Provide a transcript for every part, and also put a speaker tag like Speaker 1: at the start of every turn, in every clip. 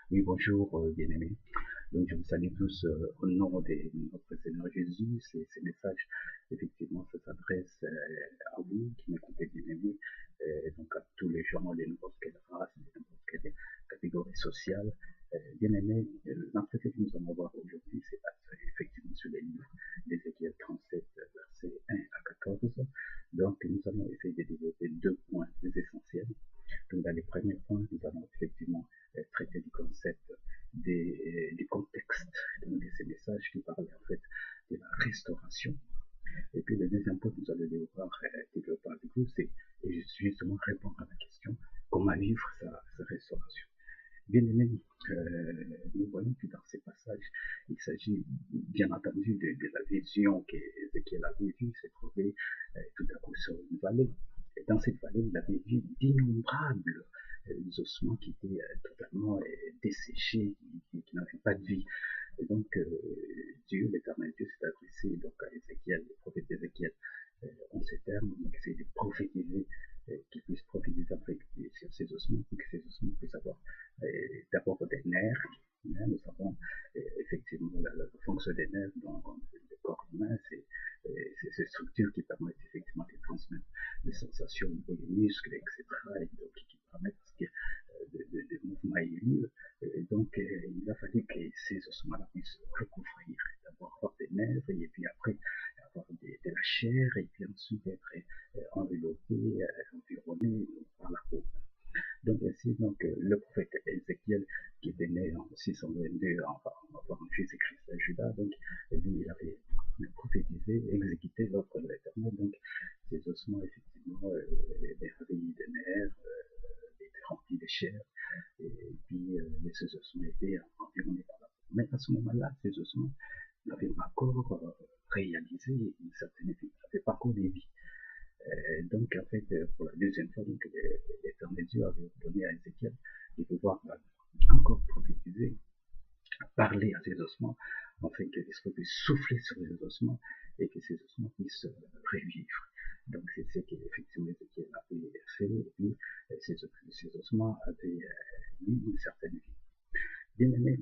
Speaker 1: Oui, bonjour, bien-aimés. Donc, je vous salue tous au nom de notre Seigneur Jésus. Ces messages, effectivement, ça s'adresse à vous qui m'écoutez, bien-aimés, donc à tous les gens de n'importe quelle race, de n'importe quelle catégorie sociale. Bien-aimés, l'entretien que nous allons voir aujourd'hui, c'est effectivement sur les livres d'Ézéchiel 37, versets 1 à 14. Donc, nous allons essayer de développer deux points essentiels. Donc, dans les premiers points, nous allons effectivement traiter du concept du contexte donc de ces messages qui parlent en fait de la restauration. Et puis le deuxième point que nous allons développer avec vous, c'est justement répondre à la question comment vivre sa restauration. Bien aimé, nous voyons que dans ces passages, il s'agit bien entendu de la vision qu'Ézéchiel avait vue, s'est trouvé tout à coup sur une vallée. Et dans cette vallée, il avait vu d'innombrables ossements qui étaient totalement desséchés, qui n'avaient pas de vie. Et donc, Dieu, l'éternel Dieu, s'est adressé donc, à Ézéchiel, le prophète Ézéchiel, en ces termes, donc essayer de prophétiser, qu'il puisse prophétiser avec, sur ces ossements, pour que ces ossements puissent avoir d'abord des nerfs. Nous savons effectivement la fonction des nerfs dans le corps humain, c'est ces structures qui permettent effectivement de transmettre des sensations au niveau des muscles, etc., et donc qui permettent de mouvements aériens. Et donc, il a fallu que ces ossements-là puissent recouvrir, d'abord avoir des nerfs, et puis après avoir de la chair, et puis ensuite être enveloppé, environné par la peau. Donc ainsi, donc, le prophète Ézéchiel, qui était né en 622 avant Jésus-Christ à Juda, donc lui, il avait prophétisé, exécuté l'ordre de l'Éternel, donc ces ossements, effectivement, étaient ravis de nerfs, étaient remplis de chair, et puis ces ossements étaient environnés par la peau. Mais à ce moment-là, ces ossements n'avaient pas encore réalisé une certaine vie, n'avaient pas encore des vies. Donc, en fait, pour la deuxième fois, donc, l'Éternel Dieu avait donné à Ézéchiel de pouvoir encore prophétiser, parler à ses ossements, afin que l'Esprit puisse souffler sur les ossements et que ces ossements puissent revivre. Donc, c'est ce qu'effectivement Ézéchiel avait fait, et puis ces ossements avaient eu une certaine vie. Bien aimé,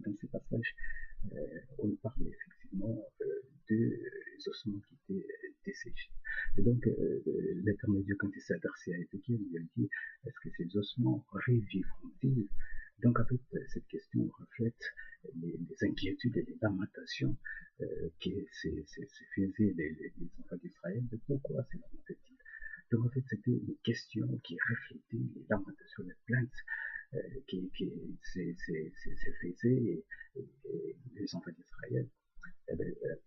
Speaker 1: dans ces passages, on parle effectivement de ossements qui étaient desséchés. Et donc, l'Éternel Dieu, quand il s'est adressé à Ézéchiel, il lui a dit, est-ce que ces ossements revivront-ils? Donc, en fait, cette question reflète les inquiétudes et les lamentations que se faisaient les enfants d'Israël de pourquoi se lamentaient-ils. Donc, en fait, c'était une question qui reflétait les lamentations, les plaintes qui se faisaient les enfants d'Israël.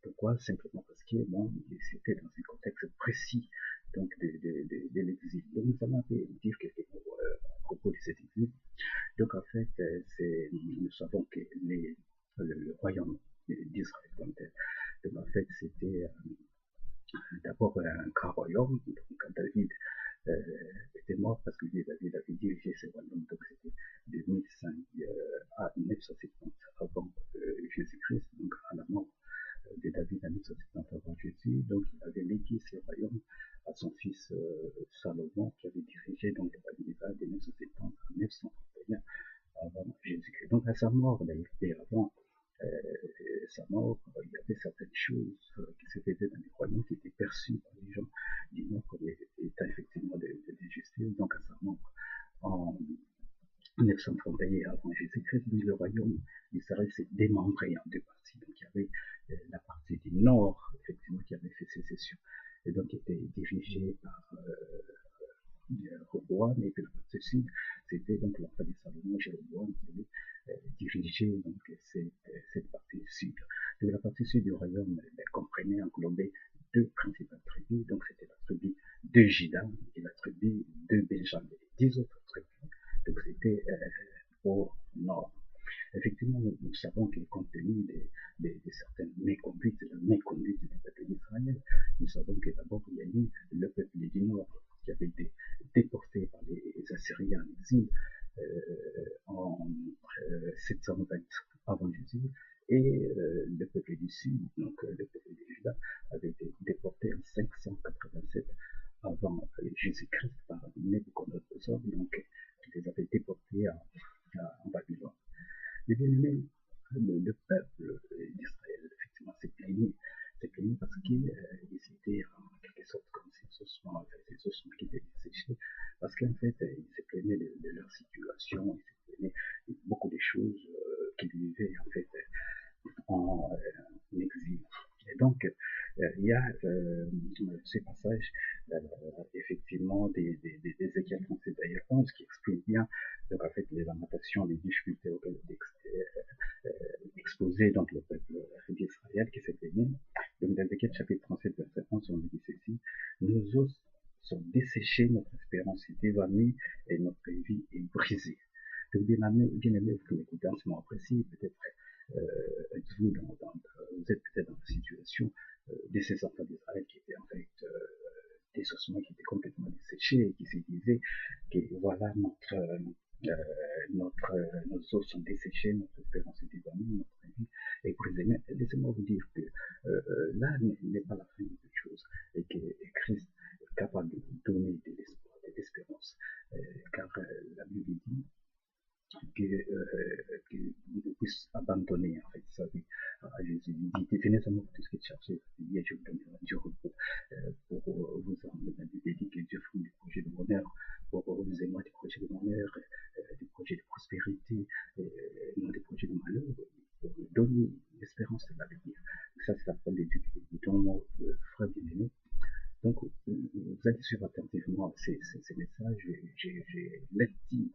Speaker 1: Pourquoi? Simplement parce que bon, c'était dans un contexte précis donc de l'exil. Donc nous allons dire quelques mots à propos de cet exil. Donc en fait, nous savons que le royaume d'Israël comme tel, donc en fait c'était d'abord un grand royaume. Donc David était mort parce que David avait dirigé ce royaume, donc c'était de 1005 à 970 avant Jésus-Christ, donc à la mort de David à 970 avant Jésus. Donc il avait légué ce royaume à son fils Salomon, qui avait dirigé donc le royaume d'Israël de 970 à 931 avant Jésus-Christ. Donc à sa mort, d'ailleurs, et avant sa mort, il y avait certaines choses qui se faisaient dans les royaumes qui étaient perçues par les gens du nord comme étant effectivement de l'injustice. Donc à sa mort, en 931 avant Jésus-Christ, le royaume d'Israël s'est démembré en deux parties. Donc il y avait la partie du nord, effectivement, qui avait fait sécession, et donc qui était dirigée par Roboam, et puis la partie sud, c'était donc l'enfant de Salomon, Jéroboam, qui avait dirigeé donc cette partie sud. Donc la partie sud du royaume comprenait, englobait deux principales tribus, donc c'était la tribu de Juda et la tribu de Benjamin, 10 autres tribus. Donc c'était au nord. Effectivement, nous savons que compte tenu de certaines méconduites, de la méconduite du peuple d'Israël, nous savons que d'abord il y a eu le peuple du nord qui avait été déporté par les Assyriens en exil en 720 avant Jésus, et le peuple du sud, donc le peuple de Juda, avait été déporté en 587 avant Jésus-Christ par Nebuchadnezzar, donc qui les avait déportés en Babylone. situation, il s'est donné beaucoup de choses qu'il vivait en fait en exil. Et donc, il y a ces passages, effectivement, d'Ézéchiel 37 d'ailleurs 11 qui expriment bien, donc en fait, les lamentations, les difficultés auxquelles exposé donc le peuple d'Israël qui s'est béni. Donc, dans Ézéchiel chapitre 37, verset 11, on dit ceci: nos os sont desséchés, notre espérance est évanouie et notre vie est brisée. Donc, bien aimé, vous pouvez écouter en ce moment précis, peut-être vous êtes peut-être dans la situation de ces enfants d'Israël qui étaient en fait des ossements qui étaient complètement desséchés et qui se disaient que voilà nos os sont desséchés, notre espérance est évanouie, notre vie est brisée. Mais laissez-moi vous dire que là n'est pas la fin de toute chose et que Christ est capable de vous donner de l'espoir, de l'espérance, car la Bible dit que vous puisse abandonner en fait sa vie à Jésus. Il dit: venez à moi tout ce qui est chargé, et je vous donnerai du repos pour vous emmener. La Bible dit que Dieu fonde des projets de bonheur pour vous et moi, des projets de bonheur, des projets de prospérité, non des projets de malheur, pour vous donner l'espérance de l'avenir. Ça, c'est la parole de Dieu qui dit: donc, mon frère bien-aimé, donc, vous allez suivre attentivement ces messages. J'ai l'intime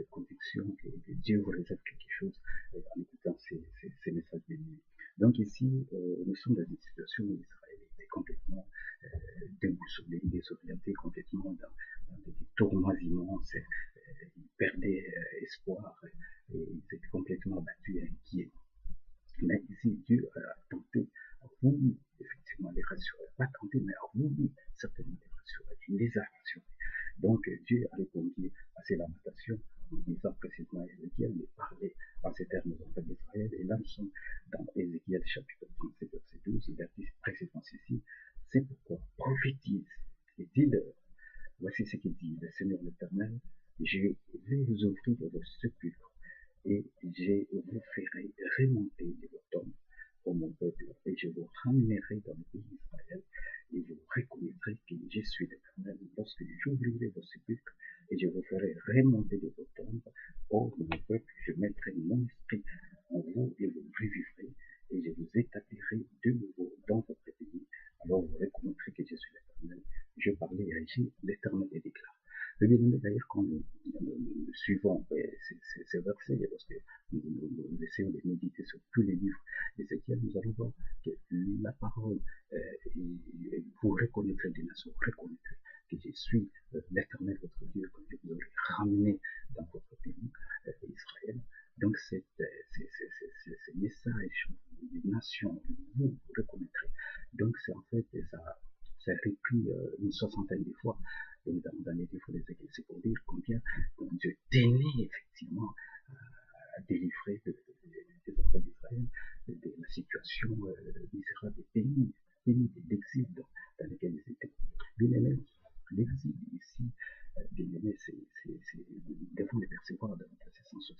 Speaker 1: conviction que Dieu vous réserve quelque chose en écoutant ces messages bénis. Donc ici, nous sommes dans une situation où Israël était complètement déboussolé, désorienté, complètement dans des tourments immenses. Ils perdaient espoir et ils étaient complètement abattus et inquiets. Mais ici, Dieu a tenté, a voulu effectivement les rassurer. Pas tenté, mais a voulu certainement les rassurer. Il les a rassurés. Donc Dieu a répondu à ces lamentations en disant précisément à Ézéchiel de parler en ces termes aux enfants d'Israël. Et là, nous sommes dans Ézéchiel chapitre 37, verset 12. Il a dit précisément ceci: c'est pourquoi prophétise et dis-leur, voici ce qu'il dit le Seigneur l'Éternel, je vais vous ouvrir vos sépulcres et je vous ferai remonter de vos tombes, ô mon peuple, et je vous ramènerai dans le pays d'Israël, et vous reconnaîtrez que je suis l'Éternel lorsque j'ouvrirai vos sépulcres et je vous ferai remonter de vos tombes, ô mon peuple, je mettrai mon esprit en vous et vous revivrez, et je vous établirai de nouveau dans votre pays, alors vous reconnaîtrez que je suis l'Éternel. Je parlais et agis, l'Éternel les déclare. Le bien-aimé, d'ailleurs, quand nous suivons ces versets, parce que nous essayons de méditer sur tous les livres d'Ézéchiel, nous allons voir que la parole, vous reconnaîtrez des nations, vous reconnaîtrez que je suis l'Éternel, votre Dieu, que je vous aurai ramené dans votre pays, Israël. Donc, ces messages des nations, vous reconnaîtrez. Donc, c'est en fait, ça a repris une soixantaine de fois dans les livres d'Ézéchiel. C'est pour dire combien Dieu tenait effectivement à délivrer des enfants d'Israël de la situation misérable des pays d'exil dans lesquels ils étaient. Bien aimé, l'exil ici, bien aimé, nous devons les percevoir dans notre sens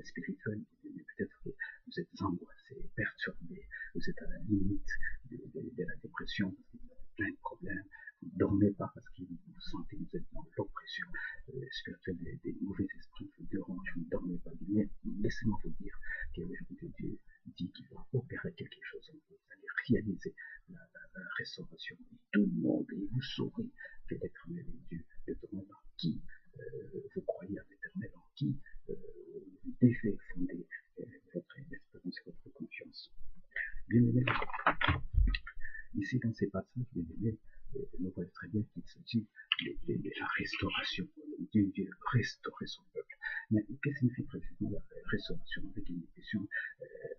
Speaker 1: spirituel. Peut-être que vous êtes angoissé, perturbé, vous êtes à la limite de la dépression parce que vous avez plein de problèmes. Vous ne dormez pas parce que vous sentez que vous êtes dans l'oppression spirituelle des mauvais esprits vous dérangent, vous ne dormez pas. Mais laissez-moi vous dire qu'aujourd'hui Dieu dit qu'il va opérer quelque chose en vous. Vous allez réaliser la restauration de tout le monde et vous saurez que l'Éternel est Dieu. L'Éternel en qui vous croyez à l'Éternel, en qui vous devez fonder votre espérance et votre confiance. Bien aimé, ici dans ces passages, bien aimé, nous voyons très bien qu'il s'agit de la restauration. Dieu restaurer son peuple. Mais qu'est-ce que signifie précisément la restauration avec une question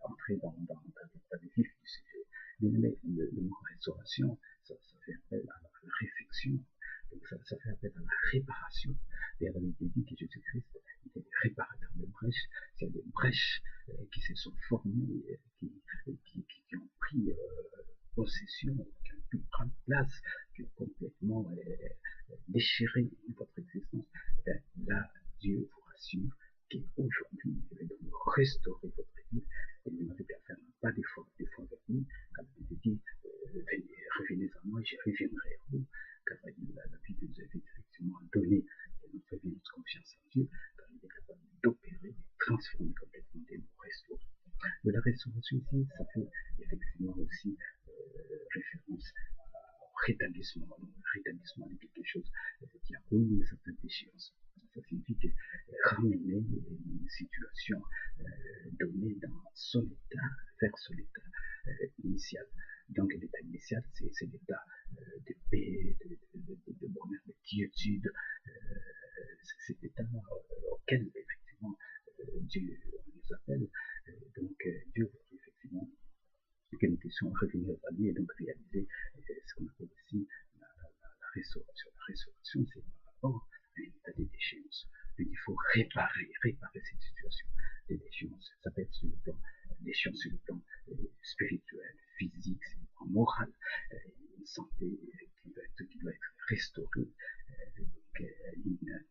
Speaker 1: entrée dans le vif du sujet? Bien aimé, le mot restauration, ça fait appel à la réflexion. Donc ça fait appel à la réparation. Et la Bible dit que Jésus-Christ était le réparateur de brèches. C'est des brèches qui se sont formées, qui ont pris possession, qui ont pu prendre place, qui ont complètement déchiré votre existence. Et là, Dieu vous rassure qu'aujourd'hui, il va donc restaurer votre vie. Et vous n'avez qu'à faire pas d'effort vers lui. Quand il dit, revenez à moi, je reviendrai à vous. Car la Bible nous avait effectivement donné notre vie, notre confiance en Dieu, car il est capable restauration ici, ça fait effectivement aussi référence au rétablissement de quelque chose qui a connu une certaine déchéance. Ça signifie que ramener une situation donnée dans son état vers son état initial. Donc l'état initial, c'est l'état de paix, de bonheur, de quiétude. C'est l'état auquel effectivement Dieu nous appelle. Donc Dieu veut effectivement que nous puissions revenir à lui et donc réaliser ce qu'on appelle aussi la restauration. La restauration, c'est par rapport à un état de déchéance. Donc il faut réparer cette situation de déchéance. Ça peut être sur le plan déchéance, sur le plan spirituel, physique, sur le plan moral, une santé qui doit être restaurée, une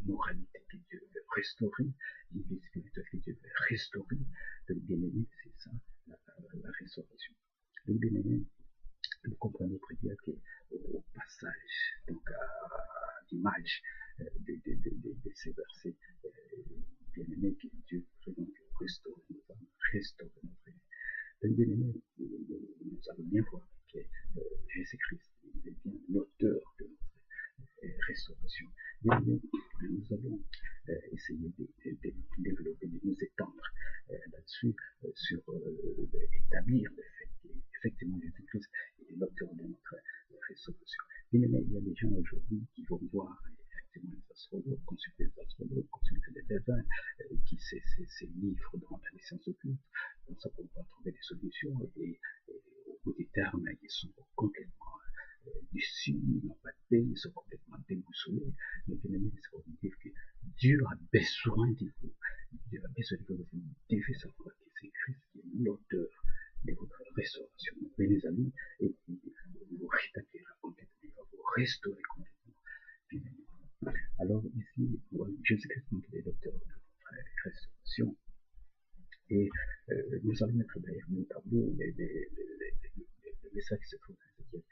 Speaker 1: moralité que Dieu veut restaurer, une vie spirituelle que Dieu veut restaurer. Donc bien aimé, c'est ça la restauration. Donc bien aimé, vous comprenez très bien qu'au passage, donc à l'image de ces versets, bien aimé, que Dieu veut donc restaurer notre âme, restaurer notre vie. Donc bien aimé, nous allons bien voir que Jésus-Christ, il est bien l'auteur de notre restauration. Bien aimé, nous allons essayer de développer, de nous étendre là-dessus, sur établir le fait qu'effectivement Jésus-Christ est l'auteur de notre restauration. Bien aimé, il y a des gens aujourd'hui qui vont voir effectivement les astrologues, consulter les astrologues, consulter les devins, qui ces livres dans la licence occulte, comme ça pour pouvoir trouver des solutions, et au bout des termes, ils sont complètement déçus, ils n'ont pas de paix, ils sont complètement déboussolés. Mais bien aimé, c'est pour vous dire que Dieu a besoin de vous. Dieu a besoin de vous. Vous devez savoir que c'est Christ qui est l'auteur de votre restauration. Donc, venez à lui et il vous rétablira complètement, il va vous restaurer complètement. Bien aimé. Alors ici, Jésus-Christ est l'auteur de votre restauration. Et nous allons mettre derrière mon tableau les messages qui se trouvent dans Ézéchiel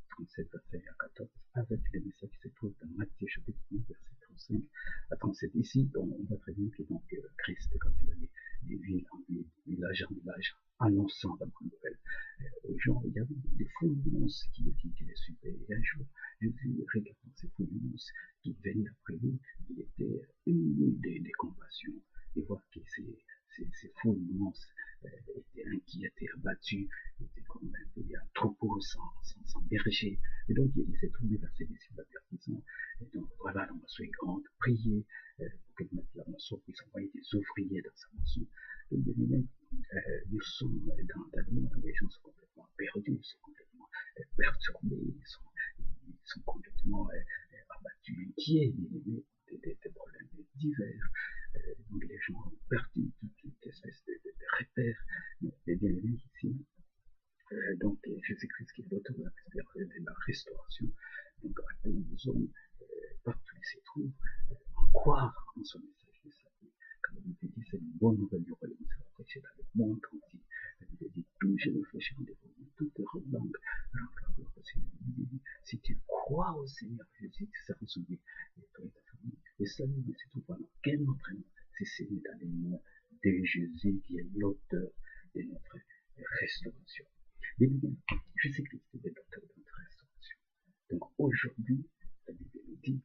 Speaker 1: 37, verset 14, avec les messages qui se trouvent dans Matthieu chapitre 9, verset 35 à 37. Ici, on voit très bien que donc Christ, quand il allait des villes en ville, village en village, annonçant la bonne nouvelle aux gens, il y avait des foules immenses qui les suivaient. Et un jour, Jésus, regardant ces foules immenses qui venaient après lui, il était ému des compassions, et voir que ces foules immenses étaient inquiétés, abattus, étaient comme un troupeau sans berger. Et donc il s'est tourné vers ses disciples avertissant. Et donc voilà, la moisson est grande, priez pour qu'elle mette la moisson, puis envoyer des ouvriers dans sa moisson. Donc bien aimé, nous sommes dans un monde où les gens sont complètement perdus, ils sont complètement perturbés, ils sont complètement abattus, inquiets, des problèmes divers. Donc les gens ont perdu toute espèce de repères. Mais bien aimé ici, donc Jésus-Christ qui est l'auteur de la restauration, donc appelle les hommes partout où ils se trouvent en croire en son message de salut. Comme il dit, c'est une bonne nouvelle du royaume, c'est la prêcher dans le monde entier. Il dit, touchez le fléchant de vous, toute leur langue, la gloire au Seigneur. Si tu crois au Seigneur Jésus, tu seras sauvé, et toi et ta famille. Et salut ne se trouve pas dans quel autre nom, si c'est dans le nom de Jésus qui est l'auteur de notre restauration. Bien aimé, Jésus-Christ est l'auteur de notre restauration. Donc aujourd'hui, la Bible nous dit,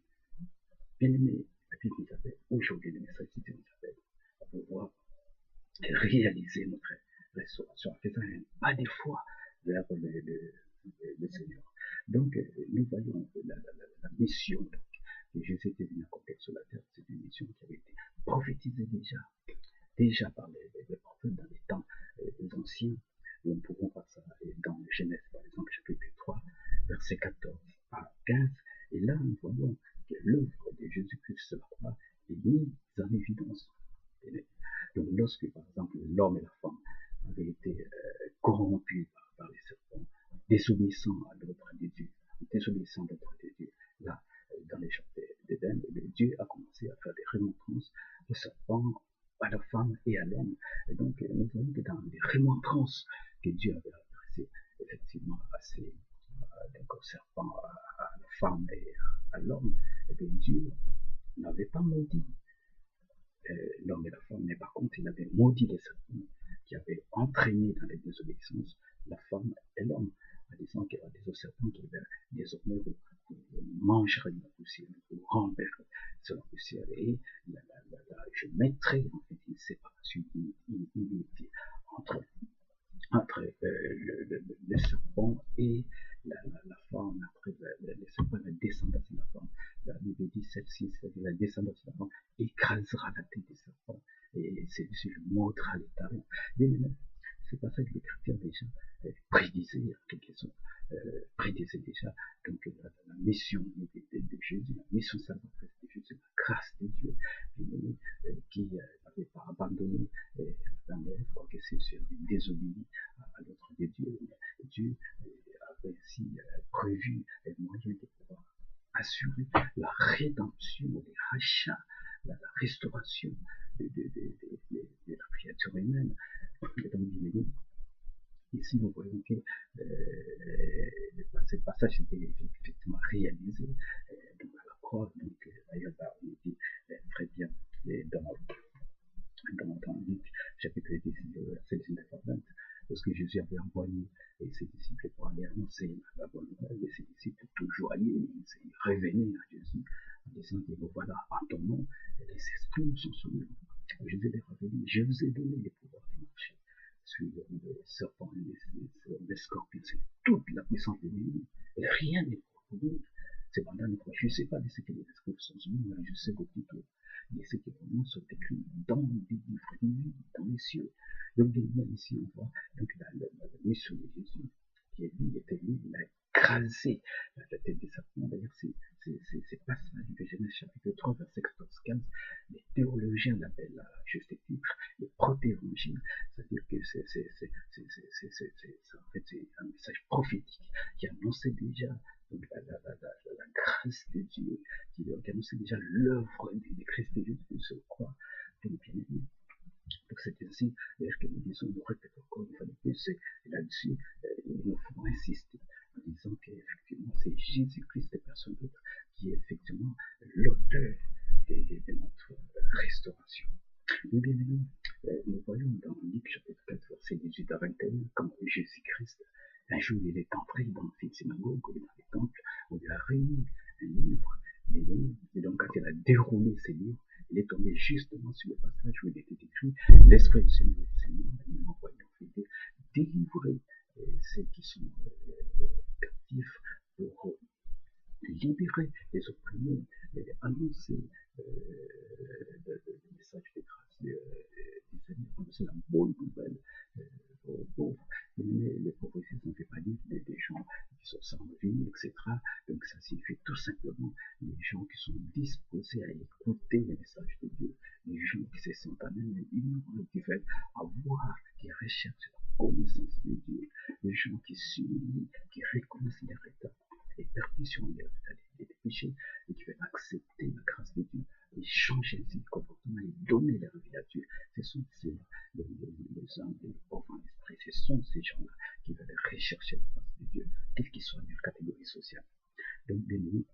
Speaker 1: bien aimé, la Bible nous appelle, aujourd'hui le message de Dieu nous appelle à pouvoir réaliser notre restauration en faisant un pas de foi vers le Seigneur. Donc nous voyons la mission que Jésus était venu accomplir sur la terre. C'est une mission qui avait été prophétisée déjà par les prophètes dans les temps anciens. Nous pouvons voir ça dans Genèse, par exemple, chapitre 3, verset 14 à 15. Et là, nous voyons que l'œuvre de Jésus-Christ sur la croix est mise en évidence. Donc, lorsque, par exemple, l'homme et la femme avaient été corrompus par les serpents, désobéissant à l'ordre de Dieu, désobéissant à l'ordre de Dieu, là, dans les jardins d'Éden, Dieu a commencé à faire des remontrances aux serpents, à la femme et à l'homme. Et donc, nous voyons que dans les remontrances que Dieu avait adressées, effectivement, donc au serpent, à la femme et à l'homme, et bien Dieu n'avait pas maudit l'homme et la femme, mais par contre, il avait maudit les serpents qui avait entraîné dans les désobéissances la femme et l'homme, en disant qu'il y avait des serpents qui avaient désormais vous mangerez de la poussière, vous ramperez sur la poussière, et je mettrai en fait une séparation, une unité entre le serpent et la femme, après le serpent, la descendance de la femme. La Bible dit celle-ci, c'est-à-dire la descendance de la femme, écrasera la tête du serpent, et celui-ci le mordra les talons. C'est pas ça que les chrétiens déjà prédisaient en quelque sorte, prédisaient déjà donc la mission de Jésus, la mission salvatrice de Jésus, la grâce de Dieu, qui n'avait pas abandonné Adam et Ève, quoique c'est sur désobéi à l'autre de Dieu. Dieu avait ainsi prévu un moyen de pouvoir assurer la rédemption, le rachat, la restauration de la créature humaine. Et donc, ici, nous voyons que ce passage était effectivement réalisé donc à la croix. Donc, d'ailleurs, on dit très bien dans Luc, chapitre 10, verset 19 à 20, lorsque Jésus avait envoyé ses disciples pour aller annoncer la bonne nouvelle, et ses disciples tout joyeux, ils revenaient à Jésus en disant que voilà, en ton nom, les esprits nous sont soumis. Jésus leur avait dit, je vous ai donné le pouvoir de marcher sur les serpents, les scorpions, c'est toute la puissance de l'ennemi, et rien n'est pour vous. Cependant, je ne sais pas de ce que les esprits sont soumis, mais je sais beaucoup plutôt de ce qui vraiment sont écrits dans les livres de vie, dans les cieux. Donc, ici, on voit donc, la mission de Jésus, qui est lui, il a écrasé la tête des serpents. D'ailleurs, c'est passage de Genèse chapitre 3, verset 14-15. Les théologiens l'appellent à juste titre le protévangile, c'est-à-dire que en fait, c'est un message prophétique qui annonçait déjà donc, la grâce de Dieu, qui annonçait déjà l'œuvre de Christ de Dieu sur la croix. Donc, c'est ainsi que nous disons, nous répétons encore une fois de plus, et là-dessus, il nous faut insister en disant qu'effectivement, c'est Jésus-Christ et personne d'autre qui est effectivement l'auteur de notre restauration. Et bien aimé, nous voyons dans Luc chapitre 4, verset 18 à 21, comment Jésus-Christ, un jour, il est entré dans une synagogue ou dans le temple, où il a réuni un livre, et donc quand il a déroulé ces livres, il est tombé justement sur le passage où il était écrit l'Esprit du Seigneur est moi, il m'a envoyé en fait délivrer ceux qui sont captifs pour libérer les opprimés, annoncer le message de grâce du Seigneur, annoncer la bonne nouvelle aux pauvres. Les pauvres ici, ça ne fait pas dire des gens qui sont sans vie, etc. Donc ça signifie tout simplement les gens qui sont disposés à écouter le message de Dieu, les gens qui se sentent à même ignorants, qui veulent avoir, qui recherchent la connaissance de Dieu, les gens qui s'humilient, qui reconnaissent leur état, les perditions, les péchés, et qui veulent accepter la grâce de Dieu, et changer de comportement, et donner leur vie à Dieu. Ce sont ceux-là, les hommes, les pauvres en esprit, ce sont ces gens-là qui veulent rechercher la face de Dieu, quelle qu'ils soient de catégorie sociale. Donc, bien aimé,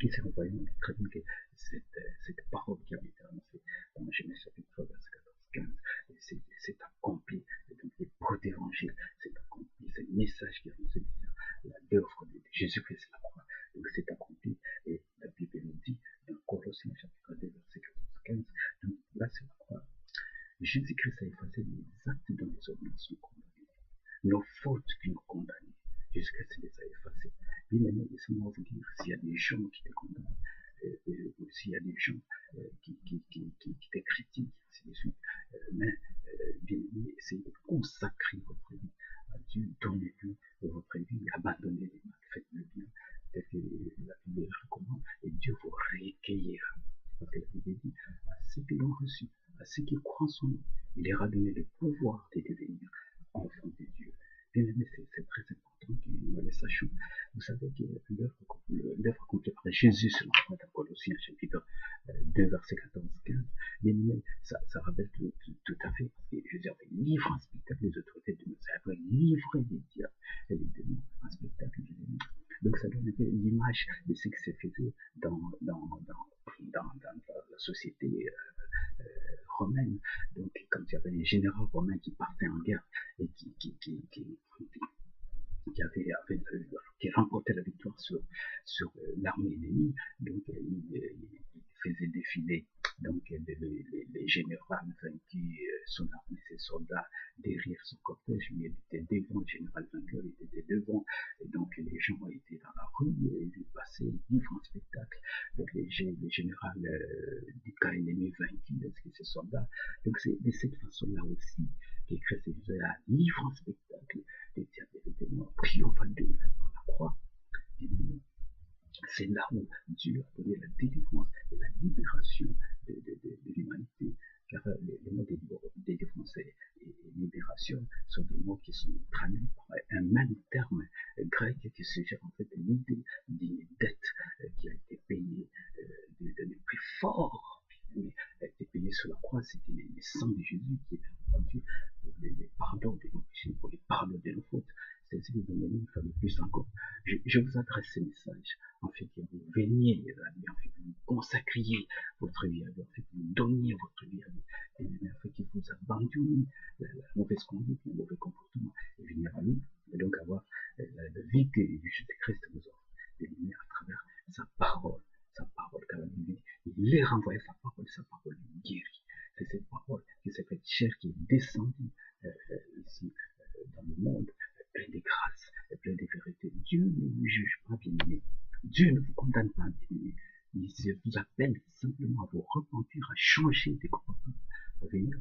Speaker 1: ici nous voyons très bien que cette parole qui a été annoncée dans Genèse chapitre 3, verset 14-15, c'est accompli, et donc les protévangiles, c'est accompli, c'est le message qui a annoncé l'œuvre de Jésus-Christ à la croix, donc c'est accompli, et la Bible nous dit dans Colossiens chapitre 2, verset 14-15, donc là c'est la croix. Jésus-Christ a effacé les actes dont les hommes sont condamnés, nos fautes qui nous condamnaient. Jésus-Christ les a effacées. Bien aimé, laissez-moi vous dire, s'il y a des gens qui te condamnent, ou s'il y a des gens qui te critiquent, ainsi de suite, mais bien aimé, essayez de consacrer votre vie à Dieu, donnez-lui votre vie, abandonnez les mal, faites le bien, tel que la Bible recommande, et Dieu vous recueillera. Parce que la Bible dit, à ceux qui l'ont reçu, à ceux qui croient en son nom, il leur a donné le pouvoir de devenir enfants de Dieu. Bien aimé, c'est très important que nous le sachions. Vous savez que l'œuvre accomplie par Jésus sur la croix dans Colossiens chapitre 2, verset 14-15, bien aimé, ça rappelle tout à fait. Jésus avait livré en spectacle les autorités de Dieu, ça avait livré les diables et les démons en spectacle de l'ennemi. Donc ça donne un peu l'image de ce qui se faisait dans la société romaine. Donc, quand il y avait les généraux romains qui partaient en guerre et qui remportait la victoire sur l'armée ennemie, donc il faisait défiler donc les généraux vaincus, son armée, ses soldats derrière son cortège, mais il était devant le général vainqueur, il était devant, et donc les gens étaient dans la rue et ils passaient différents spectacles. Donc les généraux du camp ennemi vaincus, ses soldats. Donc c'est de cette façon-là aussi que Christ faisait un différents spectacles des témoins triomphants de par la croix. C'est là où Dieu a donné la délivrance et la libération de l'humanité. Car les mots délivrance et libération sont des mots qui sont traduits par un même terme grec qui suggère en fait l'idée d'une dette qui a été payée de prix fort, a été payée sur la croix. C'était le sang de Jésus qui était rendu pour les pardons de nos péchés, pour les pardons de nos fautes. C'est-à-dire que il fallait plus encore. Je vous adresse ce message, en fait, que vous veniez, en fait, que vous consacriez votre vie à Dieu, en fait, que vous donniez votre vie à Dieu, et en fait, que vous abandonniez la mauvaise conduite, le mauvais comportement, et venir à lui, et donc avoir la vie que Jésus-Christ vous offre, de lumière à travers sa parole, car la Bible dit, il est renvoyé sa parole guérit. C'est cette parole qui s'est faite chair, qui est descendue ici dans le monde, plein de grâce, plein de vérité. Dieu ne vous juge pas, bien-aimé. Dieu ne vous condamne pas, bien-aimé. Il vous appelle simplement à vous repentir, à changer de comportement, à venir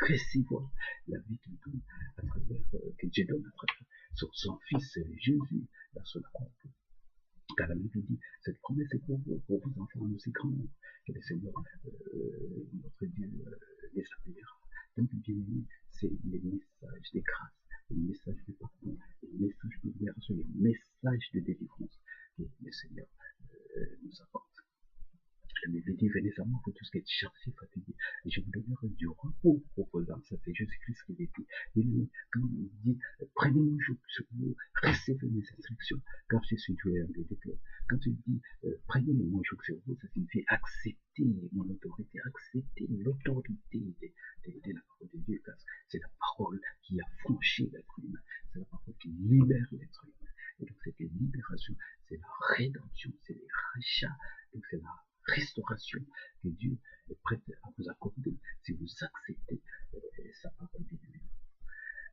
Speaker 1: recevoir la vie qu'il donne à travers, que Dieu donne à travers son Fils Jésus, dans son croix. Car la Bible dit, cette promesse est pour vous, pour vos enfants aussi grands, que le Seigneur, notre Dieu, les appellera. Donc, bien aimé, c'est les messages de grâce, les messages de pardon, les messages de libération, les messages de délivrance que le Seigneur nous apporte. La Bible dit, venez à moi, vous tous qui êtes chargés, fatigués, et je vous donnerai du repos pour vos âmes. Ça, c'est Jésus-Christ qui l'a dit. Quand il dit, prenez mon joug sur vous, recevez mes instructions, car je suis doué en de cœur. Quand il dit, prenez mon joug sur vous, ça signifie accepter mon autorité, accepter l'autorité de la parole de Dieu, car c'est la parole qui a franchi l'être humain, c'est la parole qui libère l'être humain. Et donc, cette libération, c'est la rédemption, c'est le rachat, donc c'est la restauration que Dieu est prêt à vous accorder si vous acceptez sa parole divine.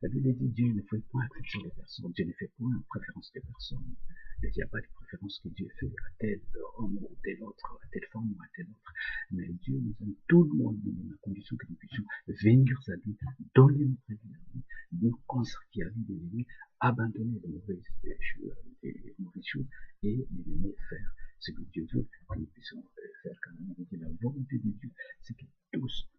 Speaker 1: La Bible dit Dieu ne fait point exception des personnes, Dieu ne fait point préférence des personnes. Il n'y a pas de préférence que Dieu fait à tel homme ou tel autre, à telle femme ou à tel autre. Mais Dieu nous aime tout le monde dans la condition que nous puissions venir à lui, donner notre vie à lui, nous consacrer à lui, de l'aimer, abandonner les mauvaises choses et l'aimer faire ce que Dieu veut que nous puissions faire. Quand on dit la volonté de Dieu, c'est que tous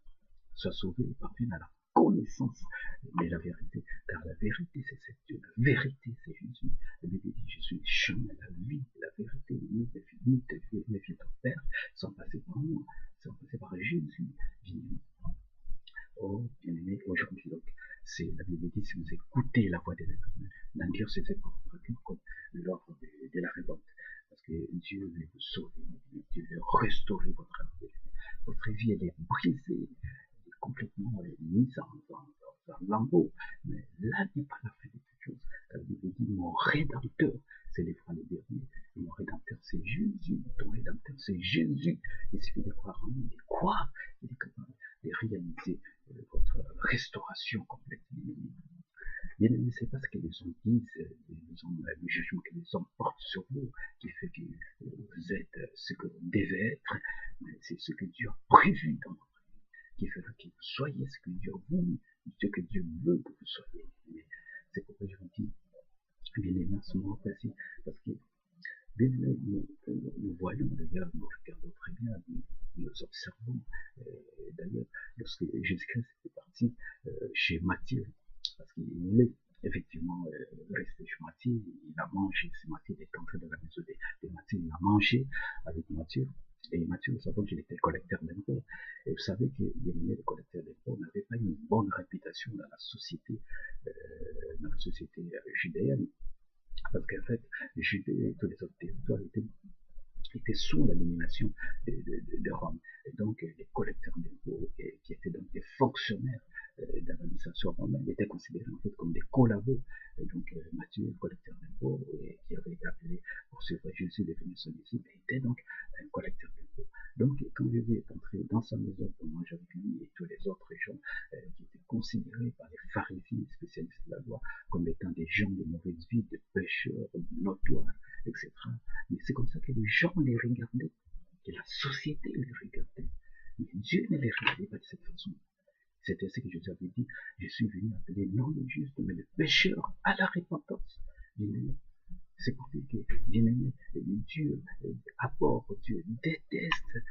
Speaker 1: soient sauvés et parviennent à la connaissance de la vérité. Car la vérité, c'est cette Dieu. La vérité, c'est Jésus. La Bible dit, je suis le chemin, la vie, la vérité. Mes filles, ton Père, sans passer par moi, sans passer par Jésus. Oh, bien-aimé, aujourd'hui, donc, c'est la Bible dit, si vous écoutez la voix de l'Éternel, n'endure ses efforts comme lors de la révolte. Parce que Dieu veut vous sauver, Dieu veut restaurer votre vie. Votre vie, elle est brisée, elle est complètement mise en lambeaux. Mais là n'est pas la fin de toute chose. La Bible dit, mon rédempteur s'élèvera le dernier. Et mon rédempteur, c'est Jésus. Ton rédempteur, c'est Jésus. Il suffit de croire en lui, de croire. Il est capable de réaliser votre restauration complète. Bien aimé, c'est pas ce que les hommes disent, le jugement que les hommes portent sur vous, qui fait que vous êtes ce que vous devez être, mais c'est ce que Dieu a prévu dans votre vie, qui fera que vous soyez ce que Dieu veut, ce que Dieu veut que vous soyez. C'est pourquoi je vous dis, bien aimé, à ce moment précis, parce que, bien aimé, nous voyons d'ailleurs, nous regardons très bien, nous observons, d'ailleurs, lorsque Jésus-Christ est parti chez Matthieu, parce qu'il est effectivement resté chez Matthieu, il a mangé, c'est Matthieu, il est entré dans la maison de Matthieu, il a mangé avec Matthieu, et Matthieu, nous savons qu'il était collecteur d'impôts, et vous savez que les collecteurs d'impôts n'avaient pas une bonne réputation dans la société judéenne, parce qu'en fait, Judée et tous les autres territoires étaient sous la domination de Rome. Et donc, les collecteurs d'impôts, qui étaient donc des fonctionnaires de l'administration romaine étaient considérés en fait comme des collabos. Et donc Matthieu, le collecteur d'impôts, qui avait été appelé pour suivre Jésus de venir sur disciple, était donc un collecteur d'impôts. Donc quand Jésus est entré dans sa maison pour manger avec lui et tous les autres gens qui étaient considérés par les pharisiens, spécialistes de la loi, comme étant des gens de mauvaise vie, de pécheurs, notoires, etc. Mais c'est comme ça que les gens les regardaient, que la société les regardait. Mais Dieu ne les regardait pas de cette façon. C'était ce que Jésus avait dit. Je suis venu appeler non les justes, mais les pécheurs à la repentance. Bien-aimé, c'est pour dire que, bien-aimé, Dieu abhorre, Dieu déteste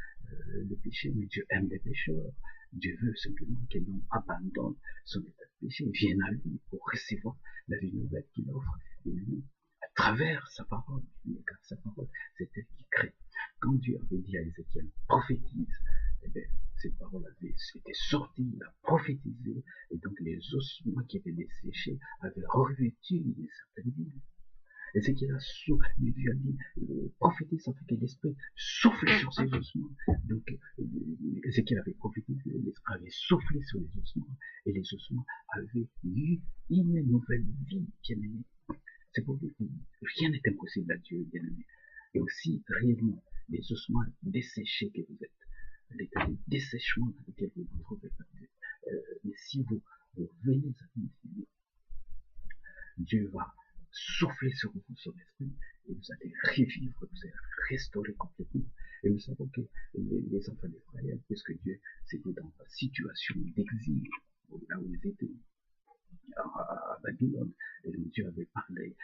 Speaker 1: le péché, mais Dieu aime les pécheurs. Dieu veut simplement que l'homme abandonne son état de péché, vienne à lui pour recevoir la vie nouvelle qu'il offre, bien-aimé, à travers sa parole. Car sa parole, c'est elle qui crée. Quand Dieu avait dit à Ézéchiel, prophétise, eh bien, cette parole avait été sortie, il a prophétisé, et donc les ossements qui étaient desséchés avaient revêtu certaines villes. Ézéchiel Dieu a dit, prophétise afin que l'esprit souffle sur ces ossements. Donc, Ézéchiel avait prophétisé, l'esprit avait soufflé sur les ossements, et les ossements avaient eu une nouvelle vie, bien-aimé. C'est pour dire que rien n'est impossible à Dieu, bien-aimé. Et aussi, réellement, les ossements desséchés que vous êtes, l'état de dessèchement dans lequel vous vous trouvez perdu. Mais si vous venez à lui, Dieu va souffler sur vous son esprit et vous allez revivre, vous allez restaurer complètement. Et nous savons que les enfants d'Israël, puisque Dieu c'était dans la situation d'exil, là où ils étaient à Babylone, et donc Dieu avait parlé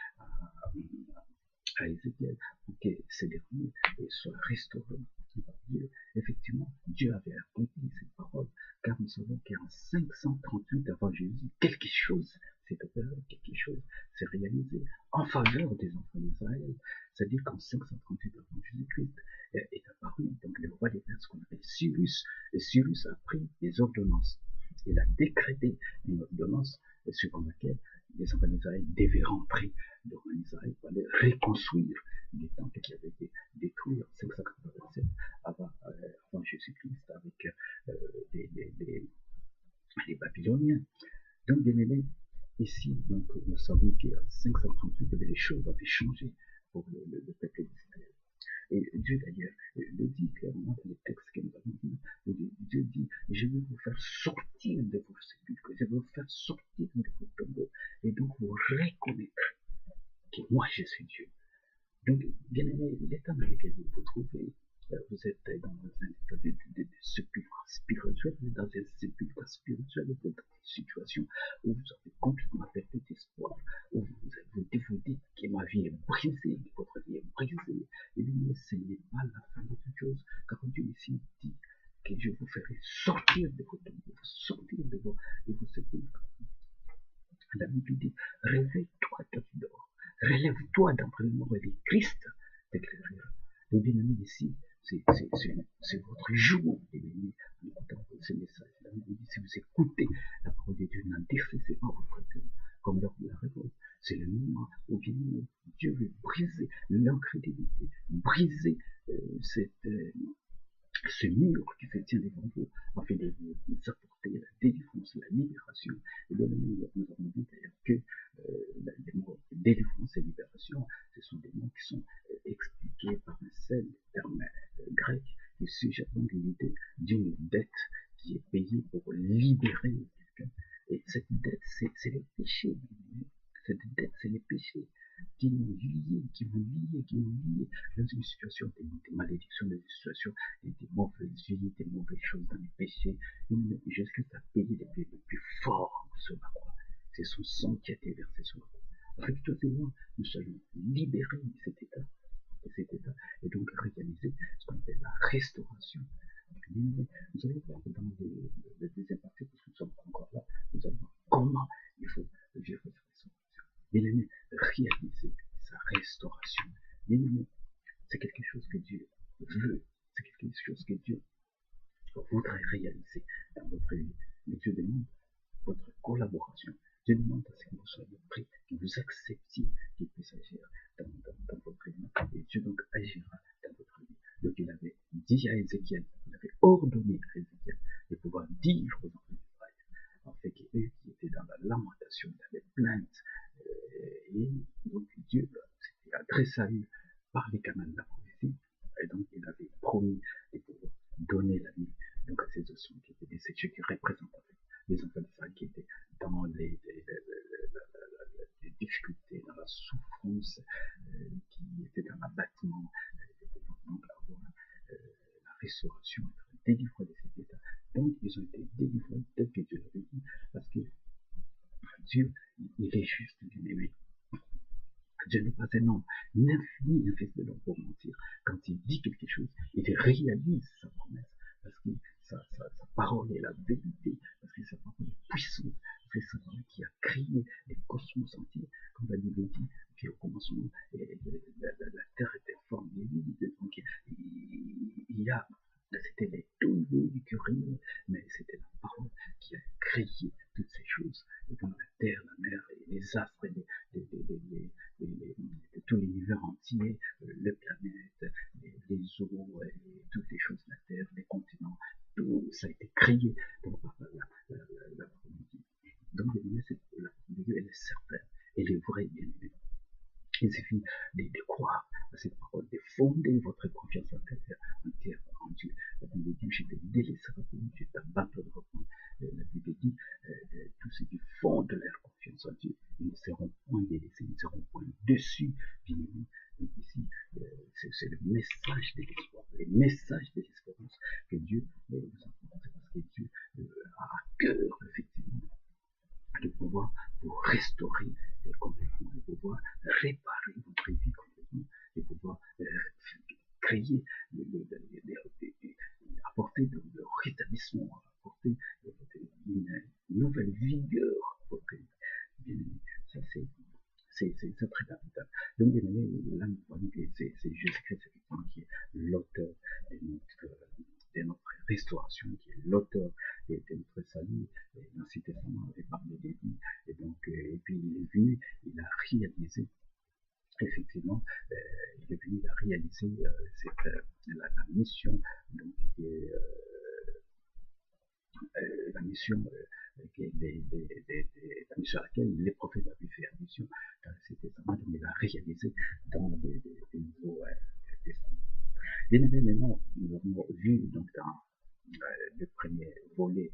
Speaker 1: à Ézéchiel pour que ces derniers soient restaurés par Dieu. Effectivement, Dieu avait accompli cette parole, car nous savons qu'en 538 avant Jésus, quelque chose s'est opéré, quelque chose s'est réalisé en faveur des enfants d'Israël. C'est-à-dire qu'en 538 avant Jésus-Christ est apparu donc le roi des Perses qu'on appelle Cyrus, et Cyrus a pris des ordonnances. Il a décrété une ordonnance suivant laquelle les enfants d'Israël devaient rentrer en Israël pour aller reconstruire les temples qui avaient été détruits en 587 avant Jésus-Christ avec les Babyloniens. Donc, bien aimé, ici, donc, nous savons qu'en 538, les choses avaient changé pour le peuple d'Israël. Et Dieu d'ailleurs le dit clairement dans les textes que nous avons dit. Dieu dit, je vais vous faire sortir de vos sépulcres, je vais vous faire sortir de vos tombeaux, et donc vous reconnaîtrez que moi je suis Dieu. Donc, bien aimé, l'état dans lequel vous vous trouvez, vous êtes dans un état de sépulcre spirituel, vous êtes dans un sépulcre spirituel, vous êtes dans une situation où vous avez complètement perdu d'espoir, où vous dites que ma vie est brisée, que votre vie est brisée. Et bien, ce n'est pas la fin de toute chose, car Dieu ici dit que je vous ferai sortir de vos tombeaux, sortir de vos sépulcres. La Bible dit, réveille-toi quand tu dors, relève-toi d'entre les morts et le Christ t'éclairera. Le bien-aimé ici, c'est votre jour, bien-aimé, en écoutant ce message. La Bible dit, si vous écoutez la parole de Dieu, n'intercessez pas votre cœur, comme lors de la révolte. C'est le moment où, bien-aimé, Dieu veut briser l'incrédulité, briser ce mur qui se tient devant vous, afin de vous apporter la délivrance, la libération. Et bien, nous avons dit d'ailleurs que les mots délivrance et libération, ce sont des mots qui sont expliqués par un seul terme grec qui suggère donc l'idée d'une dette qui est payée pour libérer quelqu'un. Et cette dette, c'est les péchés. Cette dette, c'est les péchés qui nous lient, qui vous lient dans une situation de malédiction, dans une situation des mauvaises vies, des mauvaises choses, dans les péchés. Jésus a payé les prix les plus forts sur la croix. C'est son sang qui a été versé sur la croix. Afin que toi et moi, nous soyons libérés de cet état, et donc réaliser ce qu'on appelle la restauration. Nous allons voir dans la deuxième partie, parce que nous ne sommes pas encore là, nous allons voir comment il faut vivre cette restauration. Bien-aimé, réaliser sa restauration. Bien-aimé, c'est quelque chose que Dieu veut, c'est quelque chose que Dieu voudrait réaliser dans votre vie. Mais Dieu demande votre collaboration. Dieu demande à ce que vous soyez prêts, que vous acceptiez qu'il puisse agir dans votre vie. Et Dieu donc agira dans votre vie. Donc il avait dit à Ézéchiel, il avait ordonné à Ézéchiel de pouvoir dire aux enfants d'Israël Esaü, par les canaux de la prophétie, et donc il avait promis de pouvoir donner la vie donc à ces enfants qui étaient desséchés, qui représentaient les enfants d'Israël qui étaient dans les difficultés, dans la souffrance, qui étaient dans l'abattement, de pouvoir donc avoir la restauration, être délivrés de cet état. Donc ils ont été délivrés tel que Dieu l'avait dit, parce que Dieu, il est juste, bien aimé. Dieu n'est pas un homme, l'infini, un fils de l'homme pour mentir. Quand il dit quelque chose, il réalise sa promesse, parce que sa parole est la vérité, parce que sa parole est puissante, parce que sa parole qui a créé les cosmos entiers, comme la Bible dit, qu'au commencement, la terre était formée, donc il y a, c'était les tombeaux du curé, mais c'était la parole qui a créé toutes ces choses, et dans la terre, la mer, les astres, de tout l'univers entier, les planètes, les eaux, toutes les choses de la Terre, les continents, tout ça a été créé donc, par la parole de Dieu. Donc, la parole de Dieu, elle est certaine, elle est vraie, bien évidemment. Il suffit de croire à cette parole, de fonder votre confiance en terre, en Dieu. La Bible dit, je te délaisserai point, je t'abandonnerai point. La Bible dit, tous ceux qui fondent leur confiance en Dieu, ils ne seront point délaissés, ils ne seront point déçus, bien aimés. Donc ici, c'est le message de l'espoir, le message de l'espérance que Dieu vous apporte, parce que Dieu a à cœur, effectivement, de pouvoir vous restaurer complètement, de pouvoir réparer votre vie complètement, de pouvoir créer, apporter le rétablissement, apporter une nouvelle vigueur à votre vie. Bien aimé, ça c'est très capital. Donc bien aimé, là nous voyons que c'est Jésus-Christ effectivement qui est l'auteur de notre restauration, qui est l'auteur de notre salut. L'Ancien Testament avait parlé de lui, et donc et puis il est venu, il a réalisé effectivement, il est venu, il a réalisé la mission donc, la mission la mission à laquelle les prophètes avaient fait allusion dans l'Ancien Testament, donc il a réalisé dans le Nouveau Testament. Bien évidemment, nous avons vu donc dans le premier volet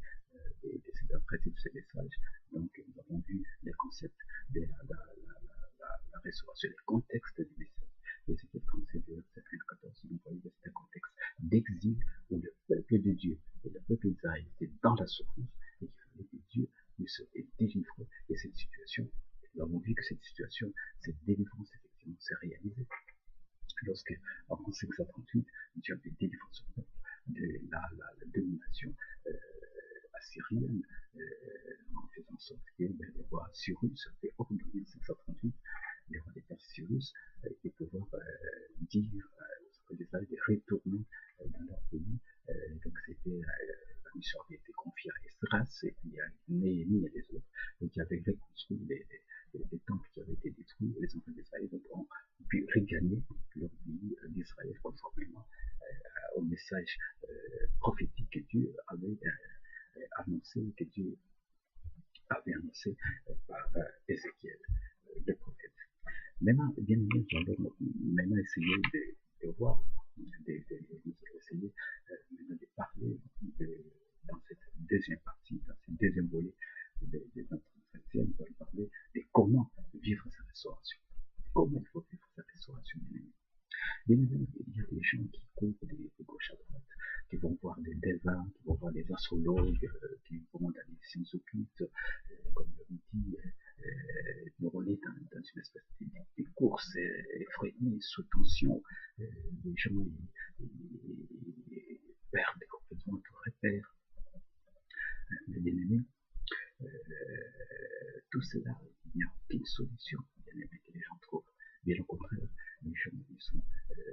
Speaker 1: de cette entrée de ce message, donc nous avons vu les concepts de la restauration, le contexte du message. Ézéchiel 37, verset 14, nous voyons que c'est un contexte d'exil où le peuple de Dieu et le peuple d'Israël étaient dans la souffrance et qu'il fallait que Dieu nous ait délivrés de cette situation. Nous avons vu que cette situation, cette délivrance, effectivement, s'est réalisée lorsque, en 538, Dieu avait délivré son peuple de la domination assyrienne, en faisant en sorte que le roi Cyrus avait ordonné en 538, le roi des Cyrus, de pouvoir dire aux Israéliens de retourner dans leur pays. Donc c'était la mission avait été confiée à Esdras et puis à Néhémie et les autres, donc qui avaient reconstruit les temples qui avaient été détruits, et les enfants d'Israël ont pu regagner leur pays d'Israël conformément au message prophétique que Dieu avait annoncé, que Dieu avait annoncé par Ézéchiel, le prophète. Maintenant, bien aimé, nous allons maintenant essayer de voir, essayer maintenant de parler dans cette deuxième partie, dans cette deuxième volet de notre entretien, nous allons parler de comment vivre sa restauration. Comment il faut vivre sa restauration, bien aimé. Bien évidemment, il y a des gens qui courent de gauche à droite, qui vont voir des devins, qui vont voir des astrologues, qui vont dans les sciences occultes, comme je vous dis, nous rouler dans une espèce de course effrénée, sous tension. Les gens perdent complètement tout repère. Mais bien aimé, tout cela, il n'y a aucune solution, bien aimé, que les gens trouvent. Bien au contraire, les gens ils sont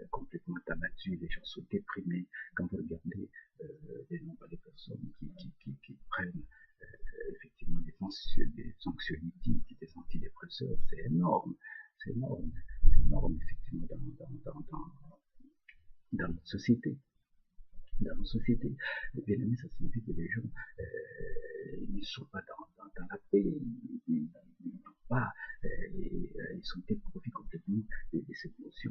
Speaker 1: complètement abattus, les gens sont déprimés. Quand vous regardez les nombres de personnes qui prennent effectivement des anxiolytiques, des antidépresseurs, c'est énorme, c'est énorme, c'est énorme effectivement dans notre société. Dans nos sociétés, bien aimé, ça signifie que les gens ne sont pas dans la paix, ils n'ont pas, ils sont dépourvus complètement de cette notion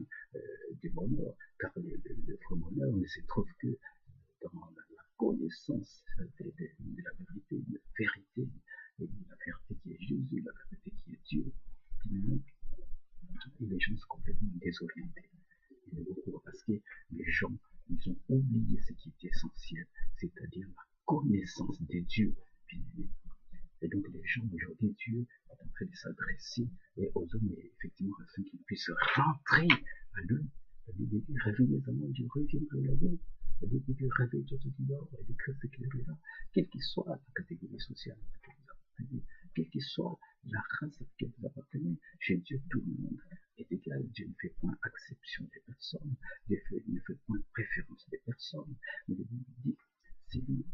Speaker 1: essentiel, c'est-à-dire la connaissance de Dieu, bien aimé. Et donc les gens aujourd'hui, Dieu est en train de s'adresser aux hommes, et effectivement, afin qu'ils puissent rentrer à lui. Il dit, réveillez à moi, je reviendrai là vous. Il dit, réveille-toi tout d'abord, et Christ éclairera, quelle que soit la catégorie sociale à laquelle vous appartenez, quelle que soit la race à laquelle vous appartenez, chez Dieu, tout le monde est égal. Dieu ne fait point exception des personnes, Dieu ne fait point préférence des personnes. Mais il dit, c'est lui,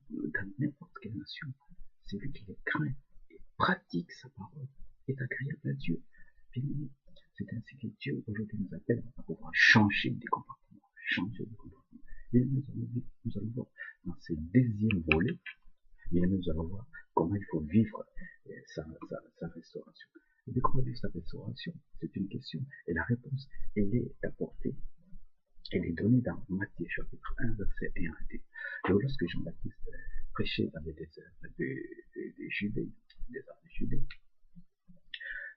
Speaker 1: dans n'importe quelle nation, celui qui les craint et pratique sa parole est agréable à Dieu. Bien aimé, c'est ainsi que Dieu aujourd'hui nous appelle à pouvoir changer des comportements. Changer des comportements. Bien aimé, nous allons voir dans ces désirs volés, bien aimé, nous allons voir comment il faut vivre sa restauration. Et comment vivre sa restauration, c'est une question. Et la réponse, elle est apportée. Elle est donnée dans Matthieu chapitre 1, verset 1 à 2. Donc, lorsque Jean-Baptiste prêchait dans les déserts de Judée,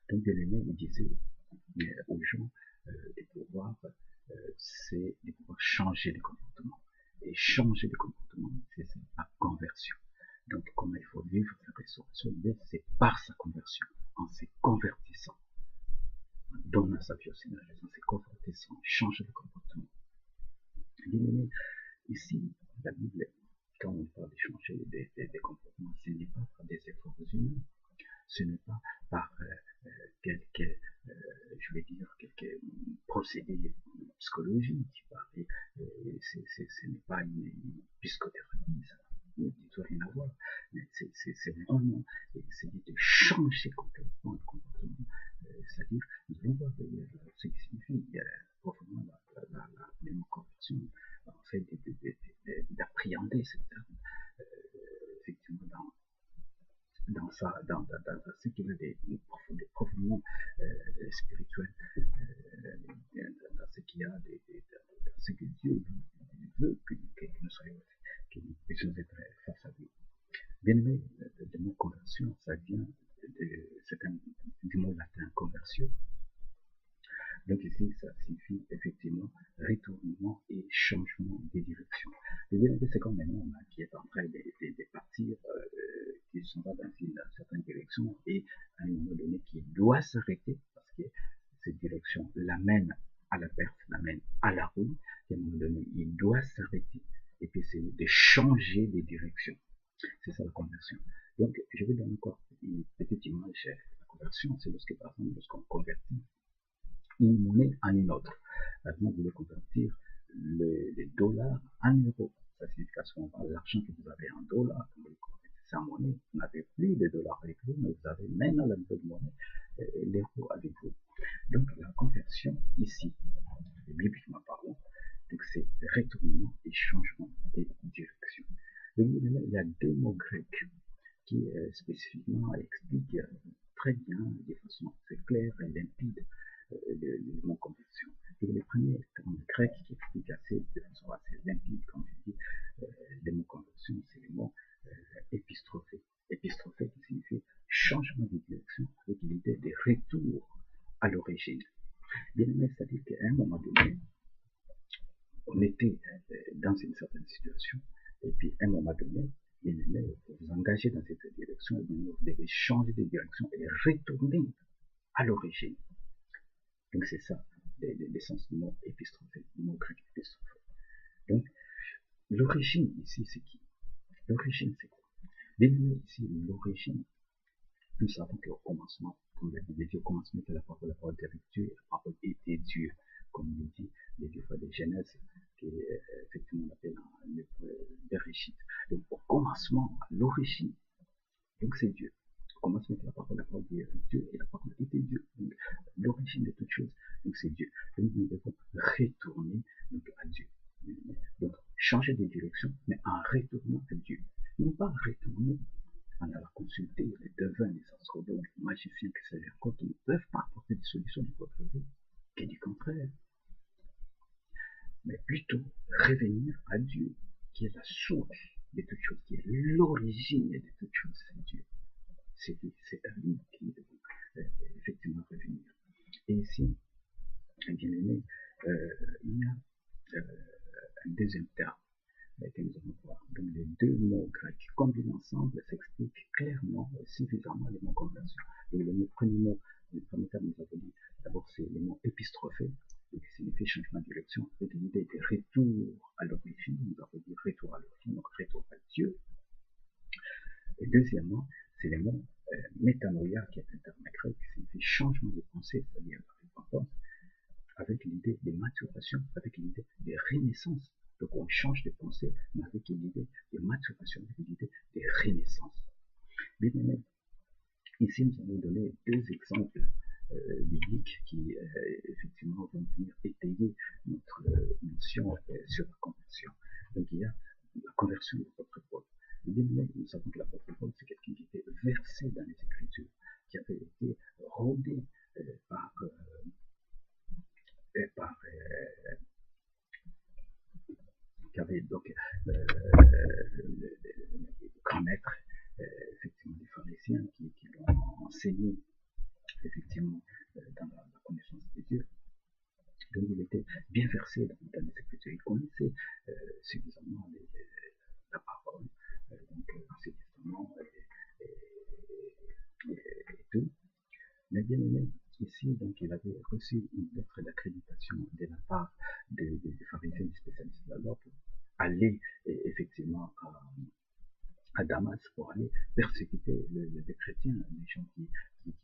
Speaker 1: donc bien aimé, il disait aux gens de pouvoir, c'est de pouvoir changer les comportements. Et changer les comportements, c'est la conversion. Donc, comment il faut vivre sa restauration, c'est par sa conversion, en se convertissant, en donnant sa vie au Seigneur Jésus, en se convertissant, en changeant le comportement. Bien aimé, ici, la Bible, quand on parle de changer des comportements, ce n'est pas par des efforts humains, ce n'est pas par quelques, je vais dire, quelques procédés psychologiques, ce n'est pas une psychothérapie, ça n'a du tout rien à voir, mais c'est vraiment essayer de changer complètement le comportement, c'est-à-dire, nous allons voir d'ailleurs ce qui signifie profondément la même conversion, en fait, d'appréhender cette terme, effectivement, dans ce qu'il a des profondément spirituels, dans ce qu'il y a, dans ce que Dieu veut que nous soyons, que nous puissions être face à lui. Bien aimé, le mot conversion, ça vient du mot latin conversion. Donc ici, ça signifie effectivement retournement et changement de direction. Le bien aimé, c'est comme un homme qui est en train de partir, qui s'en va dans une certaine direction, et à un moment donné, qui doit s'arrêter parce que cette direction l'amène à la perte, l'amène à la ruine. Et à un moment donné, il doit s'arrêter et puis essayer de changer de direction. C'est ça la conversion. Donc, je vais donner encore une petite image. La conversion, c'est lorsque, par exemple, lorsqu'on convertit une monnaie en une autre. Maintenant, vous voulez convertir les dollars en euros. Ça signifie qu'à ce moment-là, l'argent que vous avez en dollars, vous le convertissez en monnaie, vous n'avez plus de dollars avec vous, mais vous avez maintenant la nouvelle monnaie, l'euro avec vous. Donc, la conversion, ici, bibliquement parlant, donc c'est retournement et changement de direction. Donc, il y a deux mots grecs qui spécifiquement expliquent très bien, de façon assez claire et limpide, le mot conversion. Et le premier terme grec qui explique de façon assez limpide, comme je dis, le mot conversion, c'est le mot épistrophée. Épistrophée qui signifie changement de direction avec l'idée de retour à l'origine. Bien aimé, c'est-à-dire qu'à un moment donné, on était dans une certaine situation, et puis à un moment donné, bien aimé, vous vous engagez dans cette direction, et bien vous devez changer de direction et retourner à l'origine. Donc c'est ça, l'essence du mot épistrophée, du mot grec épistrophée. Donc, l'origine ici, c'est qui? L'origine, c'est quoi? Bien ici, l'origine, nous savons qu'au commencement, comme la Bible dit, au commencement était la parole était avec Dieu, et la parole était Dieu, comme il dit les deux fois de Genèse, qui est effectivement appelé le Bereshit. Donc, au commencement, à l'origine, donc c'est Dieu. Au commencement était la parole était avec Dieu, et la parole était Dieu. Donc, l'origine de toute chose, donc c'est Dieu. Donc, nous devons retourner donc, à Dieu. Donc, changer de direction, mais en retournant à Dieu. Non pas retourner en allant consulter les devins, les astronomes, les magiciens, que c'est encore qui ne peuvent pas apporter des solutions de votre vie, et du contraire. Mais plutôt revenir à Dieu, qui est la source de toutes choses, qui est l'origine de toutes choses, c'est Dieu. C'est à lui qui nous devons effectivement revenir. Et ici, bien aimé, il y a un deuxième terme que nous allons voir. Donc les deux mots grecs combinés ensemble s'expliquent clairement, suffisamment les mots conversion. Donc le premier mot, le premier terme, nous avons dit, d'abord c'est le mot épistrophé, qui signifie changement de direction, avec l'idée de retour à l'origine, nous avons dit retour à l'origine, donc retour à Dieu. Et deuxièmement, c'est le mot métanoïa, qui est un terme grec, qui signifie changement de pensée, c'est-à-dire repentance, avec l'idée de maturation, avec l'idée de renaissance. Donc on change de pensée, mais avec l'idée de maturation, avec l'idée de renaissance. Bien aimé, ici nous allons donner deux exemples bibliques qui effectivement vont venir étayer notre notion sur la conversion. Donc il y a la conversion de l'apôtre Paul. Bien aimé, nous savons que l'apôtre Paul, c'est quelqu'un qui était versé dans les Écritures, qui avait été rodé par qui avait donc grand maître, effectivement des pharisiens qui l'ont enseigné effectivement dans la connaissance de Dieu. Donc il était bien versé dans les Écritures, il connaissait suffisamment la parole, donc l'Ancien Testament et tout. Mais bien aimé, ici, donc, il avait reçu une lettre d'accréditation de la part des pharisiens, des spécialistes de la loi, pour aller effectivement à Damas pour aller persécuter les chrétiens, les gens qui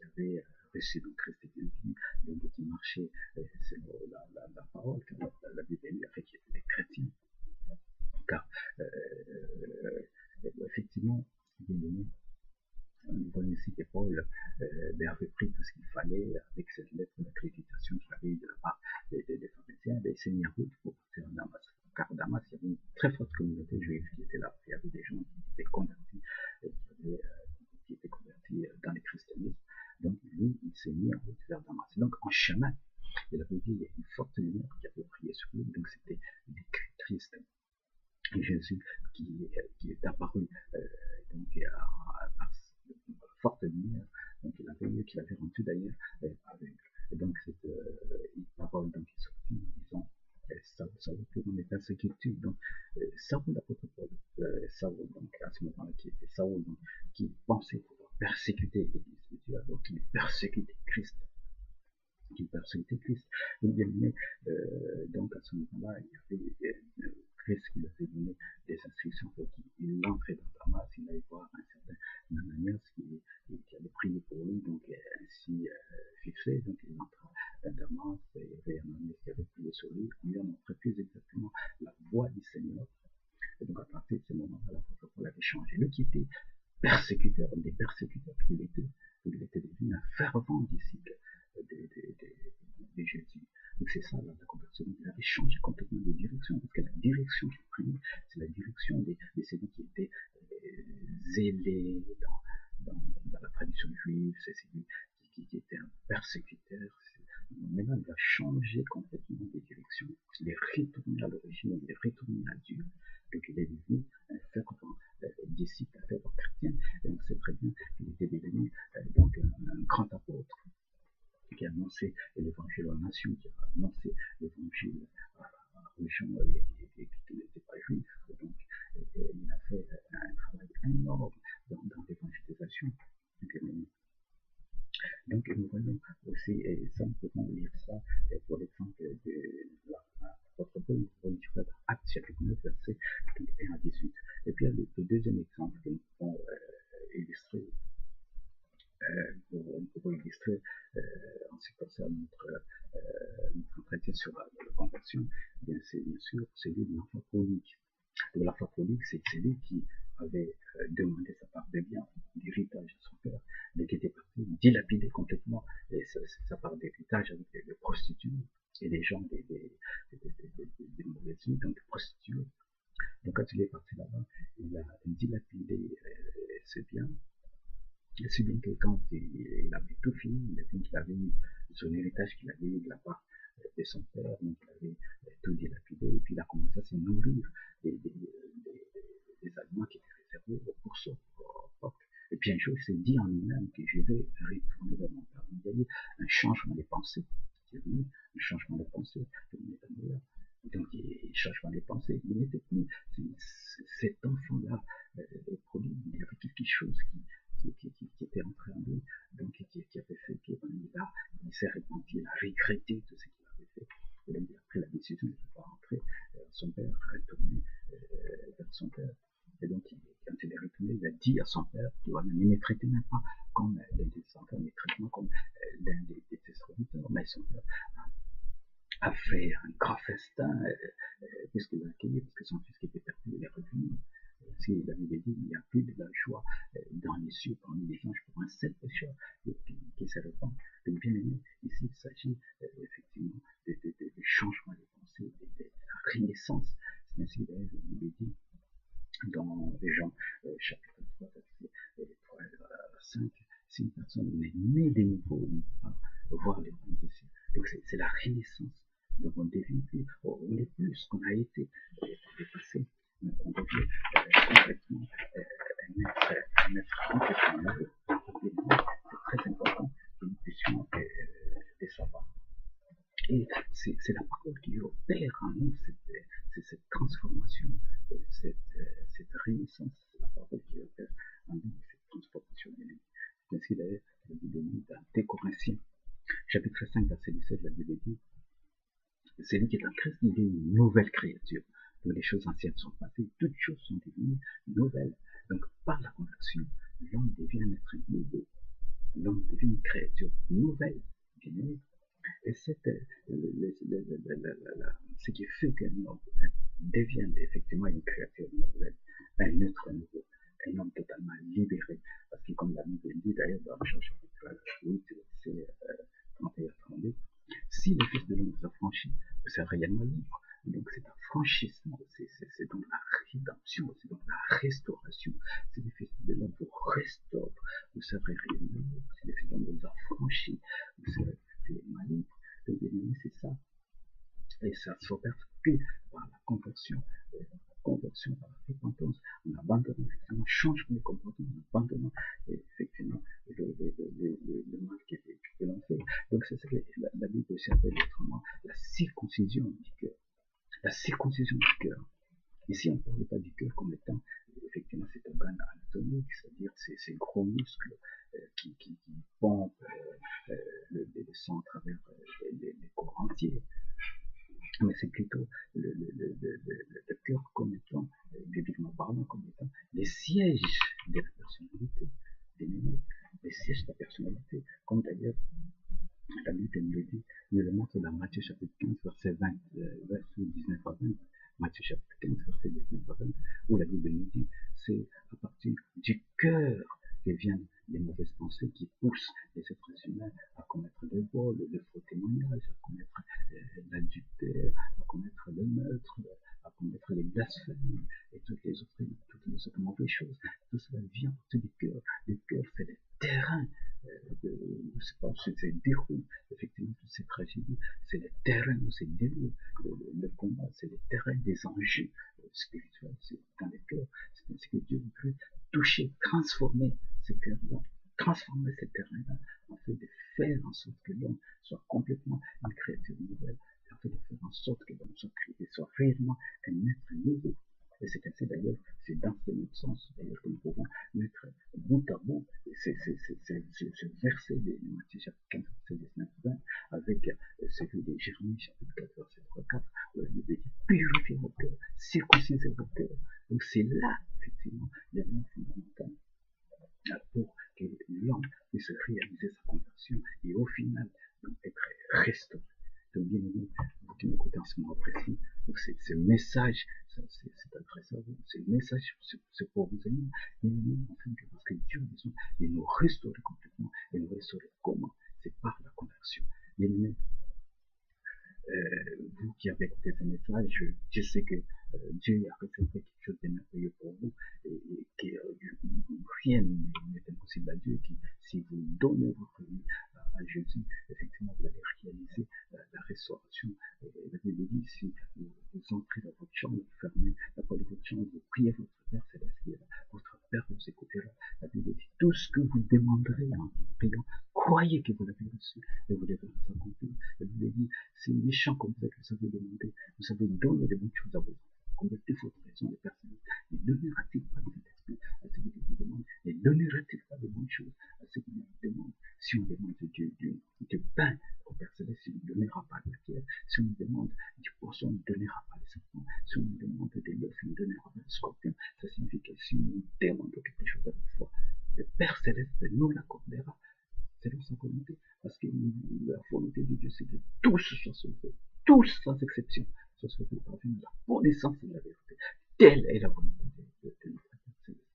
Speaker 1: avaient reçu le Christ Jésus, donc qui marchaient selon la parole, la Bible dit, en fait, qui étaient des chrétiens. Car, effectivement, bien aimé, nous voyons ici que Paul avait pris tout ce qu'il fallait avec cette lettre d'accréditation qu'il avait eu de la part des pharisiens, et s'est mis en route pour partir à Damas. Car à Damas, il y avait une très forte communauté juive qui était là. Il y avait des gens qui étaient convertis, qui étaient convertis dans le christianisme. Donc lui, il s'est mis en route vers Damas. Donc en chemin, il avait dit, il y a une forte lumière qui avait prié sur lui. Donc c'était Christ. Jésus qui est apparu donc par forte lumière, donc qu'il avait rendu d'ailleurs aveugle. Et donc cette parole donc est sortie en disant Saul pour mes persécutions. Donc Saul, l'apôtre Paul, Saul donc à ce moment-là qui était Saul, donc, qui pensait pouvoir persécuter l'Église de Dieu, alors qu'il persécutait Christ. Donc bien aimé, donc à ce moment-là, il y avait Christ qui lui avait donné des instructions pour qu'il entrait dans Damas, il allait voir un certain Ananias qui avait prié pour lui, donc ainsi fixé, donc il entra dans Damas, et il y avait Ananias qui avait prié sur lui, on lui a montré plus exactement la voie du Seigneur, et donc à partir de ce moment-là, l'apôtre Paul avait changé. Lui qui était persécuteur, des persécuteurs, il était devenu un fervent disciple de Jésus. Donc c'est ça la conversion. Il avait changé complètement de direction, parce que la direction qu'il prenait, c'est la direction de celui qui était zélé dans la tradition juive, c'est celui qui était un persécuteur. Maintenant, il a changé complètement de direction. Il est retourné à l'origine, il est retourné à Dieu. Donc il est devenu un fervent disciple, un fervent chrétien. Et on sait très bien qu'il était devenu donc un grand apôtre qui a annoncé l'évangile aux nations, qui a annoncé l'évangile aux gens qui n'étaient pas juifs. Donc, il a fait un travail énorme dans l'évangélisation. Donc, nous voyons aussi, et ça, nous pouvons lire ça pour l'exemple de l'apôtre Paul, nous pouvons lire ça dans Actes chapitre 9, verset 1 à 18. Et puis, le deuxième exemple que nous pouvons illustrer, pour illustrer en ce qui concerne notre entretien sur la conversion, c'est bien sûr celui de l'enfant prodigue. Donc l'enfant prodigue, c'est celui qui avait demandé sa part de bien, d'héritage à son père, mais qui était parti dilapider complètement sa part d'héritage avec des prostituées et des gens des mauvaises vies, donc des prostituées. Donc quand il est parti là-bas, il a dilapidé ses biens. Si bien que quand il avait tout fini, il a dit qu'il avait eu son héritage qu'il avait eu de la part de son père, donc il avait tout dilapidé, et puis il a commencé à se nourrir des aliments qui étaient réservés aux pourceaux, aux phoques. Et puis un jour, il s'est dit en lui-même que je vais retourner vers mon père. Donc il y a eu un changement de pensée, qui est venu, un changement de pensée, de métanoïa. Donc, il changement des pensées. Il n'était plus cet enfant-là produit. Il y avait quelque chose qui était entré en lui, donc qui avait fait il s'est repenti, il a regretté tout ce qu'il avait fait. Et donc, il a pris la décision de ne pas rentrer son père, retourner vers son père. Et donc, quand il est retourné, il a dit à son père, tu vois, ne me traitez même pas comme l'un des enfants, mais traite-moi comme l'un des serviteurs. Mais son père a fait un grand festin, puisqu'il l'a accueilli, parce que son fils qui était perdu, il est revenu. Si la Bible dit, il n'y a plus de la joie dans les cieux parmi les anges pour un seul pécheur qui se répand. Donc, bien aimé, ici, il s'agit effectivement de changement de pensée, de la renaissance. C'est ainsi que la Bible dit dans les Jean, chapitre 3, verset 3 à 5, si une personne n'est née de nouveau, ne peut pas voir les royaumes des cieux. Donc, c'est la renaissance. Donc, on ne devient plus, on n'est plus ce qu'on a été par le passé, mais on devient complètement un être complètement nouveau. C'est très important que nous puissions les savoir. Et c'est la parole qui opère en nous cette transformation, cette renaissance. C'est la parole qui opère en nous cette transformation. C'est ainsi d'ailleurs la Bible dit dans 2 Corinthiens, chapitre 5, verset 17, la Bible dit, celui qui est en Christ, il est une nouvelle créature. Donc les choses anciennes sont passées, toutes choses sont devenues nouvelles. Donc par la conversion, l'homme devient un être nouveau. L'homme devient une créature nouvelle, bien aimée. Et ce qui fait qu'un homme devienne effectivement une créature nouvelle, un être nouveau, un homme totalement libéré. Parce que comme la Bible dit d'ailleurs dans Jean chapitre 8, verset 31 à 32, si le Fils de l'homme vous a franchi, vous serez réellement libre. Donc c'est un franchissement, c'est donc la rédemption, c'est donc la restauration. Si le Fils de l'homme vous restaure, vous serez réellement libre. Si le Fils de l'homme vous a franchi, vous serez réellement libre. Donc bien aimé, c'est ça. Et ça s'opère que par la conversion par la repentance, en abandonnant effectivement, changement de comportement, en abandonnant effectivement le mal que l'on fait. Donc c'est ça que la Bible aussi appelle autrement la circoncision du cœur. La circoncision du cœur. Ici, on ne parle pas du cœur comme étant effectivement cet organe anatomique, c'est-à-dire ces gros muscles qui pompent le sang à travers les corps entiers. Mais c'est plutôt le cœur comme étant, bibliquement parlant, comme étant les sièges de la personnalité, les sièges de la personnalité, comme d'ailleurs la Bible nous le montre dans Matthieu chapitre 15, verset 19 à 20. Matthieu chapitre 15, verset 19 à 20, où la Bible nous dit, c'est à partir du cœur que viennent les mauvaises pensées qui poussent les êtres humains à commettre le vol, le faux témoignage, à commettre l'adultère, à commettre le meurtre, à commettre les blasphèmes et toutes les autres mauvaises choses. Tout cela vient à partir du cœur. Le cœur, c'est le terrain c'est déroule effectivement toutes ces tragédies, c'est le terrain où se déroule le combat, c'est le terrain des enjeux spirituels, c'est dans le cœur. C'est ainsi que Dieu veut toucher, transformer ce cœur-là, transformer ce terrain-là, en fait de faire en sorte que l'homme soit complètement une créature nouvelle, en fait de faire en sorte que l'homme soit réellement un être nouveau. Et c'est ainsi d'ailleurs, c'est dans ce même sens d'ailleurs que nous pouvons mettre bout à bout ce verset de Matthieu chapitre 15, verset 19, 20, avec celui de Jérémie chapitre 4, verset 3, 4, où la Bible dit purifiez vos cœurs, circoncisez vos cœurs. Donc c'est là, effectivement, l'élément fondamental pour que l'homme puisse réaliser sa conversion et au final donc, être restauré. Donc bien aimé, vous qui m'écoutez en ce moment précis, donc ce message, c'est adressé à vous, ce message, c'est pour vous aimer, enfin, parce que Dieu a besoin de nous restaurer complètement, et nous restaurer comment? C'est par la conversion. Bien aimé, vous qui avez écouté ce message, je sais que Dieu a réservé quelque chose de merveilleux pour vous, et que rien n'est impossible à Dieu, qui, si vous donnez votre vie à Jésus, effectivement, vous allez réaliser la restauration. Et la Bible dit, si vous entrez dans votre chambre, vous fermez la porte de votre chambre, vous priez votre Père Céleste qui est là, votre Père vous écoutera. La Bible dit, tout ce que vous demanderez en priant, croyez que vous l'avez reçu et vous devez s'accomplir. La Bible dit, c'est méchant comme vous êtes, vous savez demander, vous savez donner de bonnes choses à vos enfants. Commettez votre raison de personnes. Ne donnera-t-il pas de cet esprit à celui qui vous demande? Ne donnera-t-il pas de bonnes choses à ceux qui vous demandent? Si on demande du pain au Père Céleste, il ne donnera pas de la pierre. Si on nous demande du poisson, il ne donnera pas les serpents. Si on nous demande des l'œuf, il ne donnera pas le scorpion. Ça signifie que si nous demandons quelque chose avec foi, le Père Céleste nous l'accordera selon sa volonté. Parce que la volonté de Dieu, c'est que tous soient sauvés. Tous, sans exception, soient sauvés par la connaissance de la vérité. Telle est la volonté de notre Père Céleste.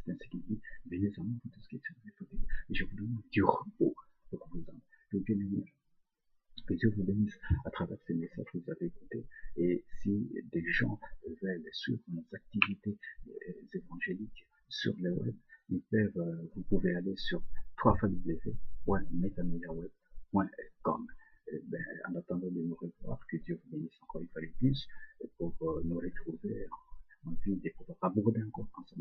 Speaker 1: C'est ainsi qu'il dit, venez à moi, vous tous qui êtes fatigués, et je vous donne du repos pour vos âmes. Donc, bien aimé, que Dieu vous bénisse à travers ces messages que vous avez écoutés. Et si des gens veulent suivre nos activités évangéliques sur le web, ils peuvent, vous pouvez aller sur www.metanoiaweb.com. En attendant de nous revoir, que Dieu vous bénisse encore une fois de plus pour nous retrouver en vie et pour aborder encore ensemble